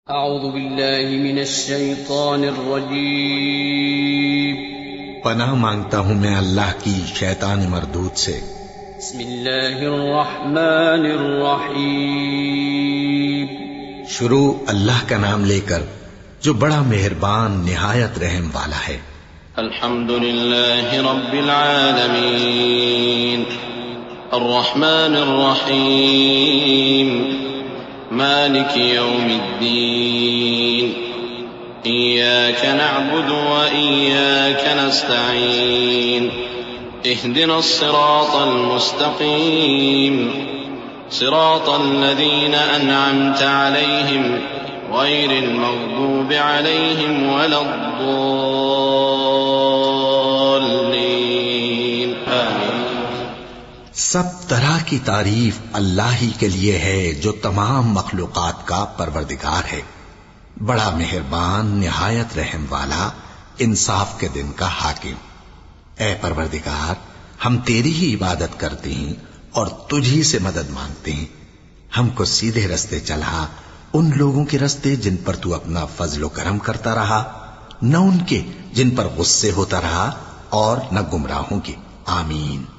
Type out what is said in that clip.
اعوذ باللہ من الشیطان الرجیم پناہ مانگتا ہوں میں اللہ کی شیطان مردود سے۔ بسم اللہ الرحمن الرحیم شروع اللہ کا نام لے کر جو بڑا مہربان نہایت رحم والا ہے۔ الحمد للہ رب العالمین الرحمن الرحیم مالک یوم الدین ایاک نعبد وإیاک نستعین اهدنا الصراط المستقیم صراط الذین انعمت علیہم غیر المغضوب علیہم ولا الضالین آمین۔ سب طرح کی تعریف اللہ ہی کے لیے ہے جو تمام مخلوقات کا پروردگار ہے، بڑا مہربان نہایت رحم والا انصاف کے دن کا حاکم۔ اے پروردگار، ہم تیری ہی عبادت کرتے ہیں اور تجھی سے مدد مانگتے ہیں، ہم کو سیدھے رستے چلا، ان لوگوں کے رستے جن پر تو اپنا فضل و کرم کرتا رہا، نہ ان کے جن پر غصے ہوتا رہا، اور نہ گمراہوں کے۔ آمین۔